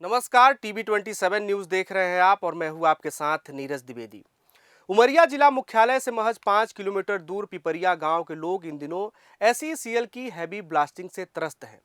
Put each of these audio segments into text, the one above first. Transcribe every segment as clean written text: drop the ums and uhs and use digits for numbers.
नमस्कार, TV 27 news देख रहे हैं आप और मैं हूं आपके साथ नीरज द्विवेदी। उमरिया जिला मुख्यालय से महज 5 किलोमीटर दूर पिपरिया गांव के लोग इन दिनों SECL की हैवी ब्लास्टिंग से त्रस्त हैं।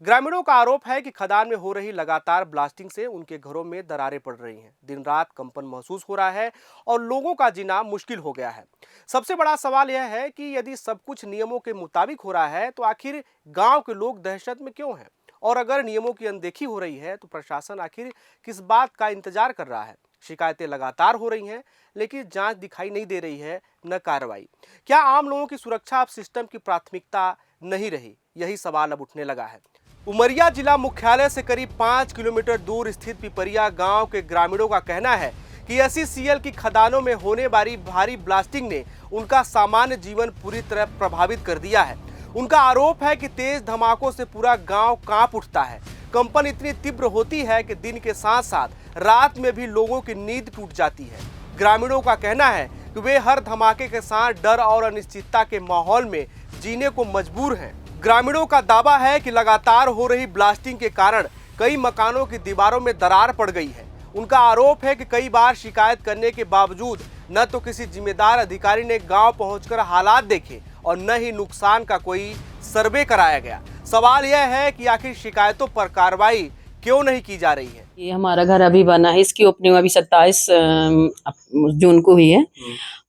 ग्रामीणों का आरोप है कि खदान में हो रही लगातार ब्लास्टिंग से उनके घरों में दरारें पड़ रही हैं। दिन रात कंपन महसूस हो रहा है और लोगों का जीना मुश्किल हो गया है। सबसे बड़ा सवाल यह है कि यदि सब कुछ नियमों के मुताबिक हो रहा है तो आखिर गाँव के लोग दहशत में क्यों हैं? और अगर नियमों की अनदेखी हो रही है तो प्रशासन आखिर किस बात का इंतजार कर रहा है? शिकायतें लगातार हो रही हैं लेकिन जांच दिखाई नहीं दे रही है, न कार्रवाई। क्या आम लोगों की सुरक्षा अब सिस्टम की प्राथमिकता नहीं रही? यही सवाल अब उठने लगा है। उमरिया जिला मुख्यालय से करीब 5 किलोमीटर दूर स्थित पिपरिया गांव के ग्रामीणों का कहना है कि SECL की खदानों में होने वाली भारी ब्लास्टिंग ने उनका सामान्य जीवन पूरी तरह प्रभावित कर दिया है। उनका आरोप है कि तेज धमाकों से पूरा गांव कांप उठता है। कंपन इतनी तीव्र होती है कि दिन के साथ साथ रात में भी लोगों की नींद टूट जाती है। ग्रामीणों का कहना है कि वे हर धमाके के साथ डर और अनिश्चितता के माहौल में जीने को मजबूर हैं। ग्रामीणों का दावा है कि लगातार हो रही ब्लास्टिंग के कारण कई मकानों की दीवारों में दरार पड़ गई है। उनका आरोप है कि कई बार शिकायत करने के बावजूद न तो किसी जिम्मेदार अधिकारी ने गांव पहुंचकर हालात देखे और न ही नुकसान का कोई सर्वे कराया गया। सवाल यह है कि आखिर शिकायतों पर कार्रवाई क्यों नहीं की जा रही है? ये हमारा घर अभी बना है, इसकी ओपनिंग अभी 27 जून को हुई है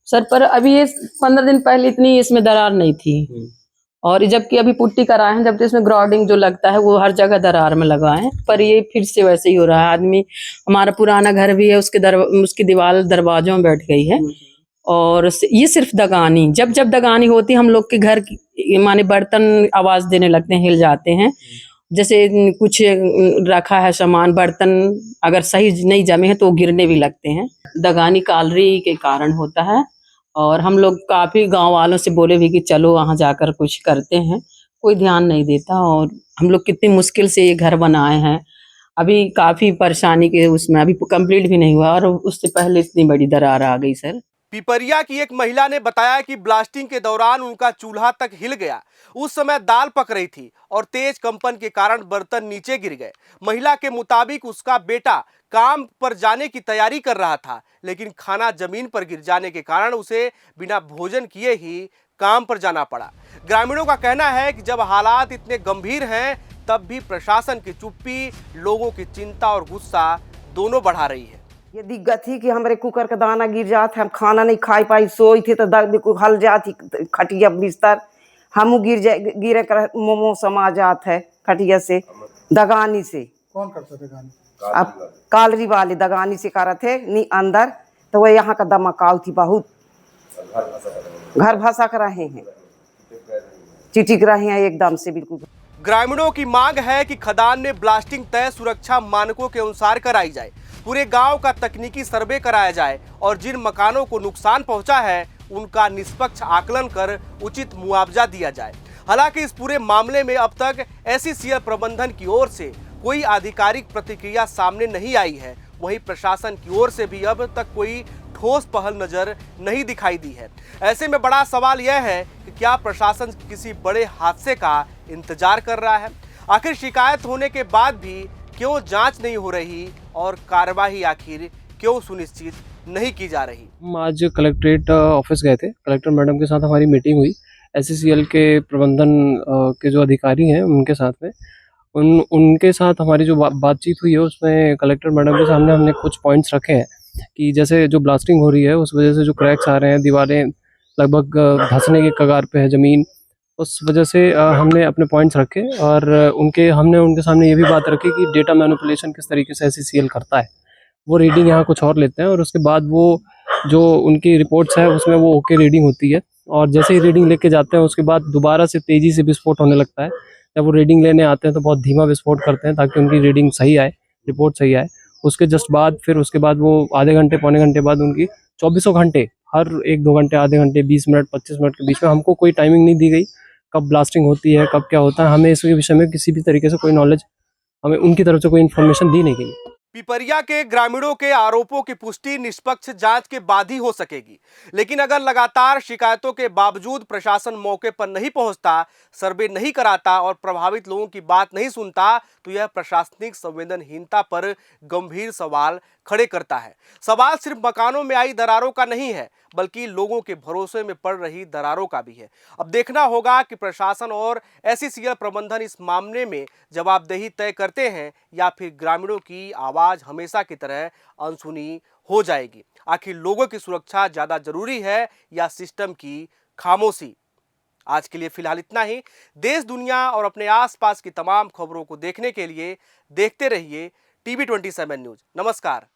सर। पर अभी ये 15 दिन पहले इतनी इसमें दरार नहीं थी और जबकि अभी पुट्टी कराए हैं, जबकि इसमें ग्राउंडिंग जो लगता है वो हर जगह दरार में लगा है। पर ये फिर से वैसे ही हो रहा है। आदमी, हमारा पुराना घर भी है, उसकी दीवार दरवाजों में बैठ गई है। और ये सिर्फ दगानी, जब दगानी होती है हम लोग के घर माने बर्तन आवाज देने लगते हैं, हिल जाते हैं। जैसे कुछ रखा है सामान, बर्तन अगर सही नहीं जमे हैं तो गिरने भी लगते हैं। दगानी कालरी के कारण होता है और हम लोग काफी गांव वालों से बोले भी कि चलो वहां जाकर कुछ करते हैं, कोई ध्यान नहीं देता। और हम लोग कितनी मुश्किल से ये घर बनाए हैं, अभी काफी परेशानी के उसमें, अभी कंप्लीट भी नहीं हुआ और उससे पहले इतनी बड़ी दरार आ गई सर। पिपरिया की एक महिला ने बताया कि ब्लास्टिंग के दौरान उनका चूल्हा तक हिल गया। उस समय दाल पक रही थी और तेज कंपन के कारण बर्तन नीचे गिर गए। महिला के मुताबिक उसका बेटा काम पर जाने की तैयारी कर रहा था, लेकिन खाना जमीन पर गिर जाने के कारण उसे बिना भोजन किए ही काम पर जाना पड़ा। ग्रामीणों का कहना है कि जब हालात इतने गंभीर हैं तब भी प्रशासन की चुप्पी लोगों की चिंता और गुस्सा दोनों बढ़ा रही है। ये दिक्कत थी कि हमारे कुकर का दाना गिर जाता, हम खाना नहीं खा पाई, सोई थे तो दर्द को हल जाती खटिया बिस्तर, हम गिरे कर मोमो समा जात है खटिया से, दगानी से। कौन करता दगानी? अब कालरी वाले दगानी से कर थे नी अंदर, तो वह यहाँ का दमकाव थी बहुत। घर भसक रहे हैं, चिटिक रहे हैं एकदम से बिल्कुल। ग्रामीणों की मांग है कि खदान में ब्लास्टिंग तय सुरक्षा मानकों के अनुसार कराई जाए, पूरे गांव का तकनीकी सर्वे कराया जाए और जिन मकानों को नुकसान पहुंचा है उनका निष्पक्ष आकलन कर उचित मुआवजा दिया जाए। हालांकि इस पूरे मामले में अब तक SECL प्रबंधन की ओर से कोई आधिकारिक प्रतिक्रिया सामने नहीं आई है। वहीं प्रशासन की ओर से भी अब तक कोई ठोस पहल नजर नहीं दिखाई दी है। ऐसे में बड़ा सवाल यह है कि क्या प्रशासन किसी बड़े हादसे का इंतजार कर रहा है? आखिर शिकायत होने के बाद भी क्यों जांच नहीं हो रही और कार्यवाही आखिर क्यों सुनिश्चित नहीं की जा रही? हम आज कलेक्ट्रेट ऑफिस गए थे। कलेक्टर मैडम के साथ हमारी मीटिंग हुई। SECL के प्रबंधन के जो अधिकारी हैं उनके साथ में, उनके साथ हमारी जो बातचीत हुई है उसमें कलेक्टर मैडम के सामने हमने कुछ पॉइंट्स रखे हैं कि जैसे जो ब्लास्टिंग हो रही है उस वजह से जो क्रैक्स आ रहे हैं, दीवारें लगभग धंसने के कगार पे है ज़मीन, उस वजह से हमने अपने पॉइंट्स रखे और हमने उनके सामने ये भी बात रखी कि डेटा मैनिपुलेशन किस तरीके से SECL करता है। वो रीडिंग यहाँ कुछ और लेते हैं और उसके बाद वो जो उनकी रिपोर्ट्स है उसमें वो ओके रीडिंग होती है और जैसे ही रीडिंग लेके जाते हैं उसके बाद दोबारा से तेज़ी से विस्फोट होने लगता है। जब वो रीडिंग लेने आते हैं तो बहुत धीमा विस्फोट करते हैं ताकि उनकी रीडिंग सही आए, रिपोर्ट सही आए। उसके जस्ट बाद फिर उसके बाद वो आधे घंटे पौने घंटे बाद उनकी 24 घंटे, हर 1-2 घंटे, आधे घंटे, 20 मिनट, 25 मिनट के बीच में हमको कोई टाइमिंग नहीं दी गई कब ब्लास्टिंग होती है, कब क्या होता है। हमें इसके विषय में किसी भी तरीके से कोई नॉलेज, हमें उनकी तरफ से कोई इन्फॉर्मेशन दी नहीं गई। पिपरिया के ग्रामीणों के आरोपों की पुष्टि निष्पक्ष जांच के बाद ही हो सकेगी, लेकिन अगर लगातार शिकायतों के बावजूद प्रशासन मौके पर नहीं पहुंचता, सर्वे नहीं कराता और प्रभावित लोगों की बात नहीं सुनता, तो यह प्रशासनिक संवेदनहीनता पर गंभीर सवाल खड़े करता है। सवाल सिर्फ मकानों में आई दरारों का नहीं है, बल्कि लोगों के भरोसे में पड़ रही दरारों का भी है। अब देखना होगा कि प्रशासन और एसईसीएल प्रबंधन इस मामले में जवाबदेही तय करते हैं या फिर ग्रामीणों की आवाज हमेशा की तरह अनसुनी हो जाएगी। आखिर लोगों की सुरक्षा ज्यादा जरूरी है या सिस्टम की खामोशी? आज के लिए फिलहाल इतना ही। देश, दुनिया और अपने आसपास की तमाम खबरों को देखने के लिए देखते रहिए TV27 न्यूज। नमस्कार।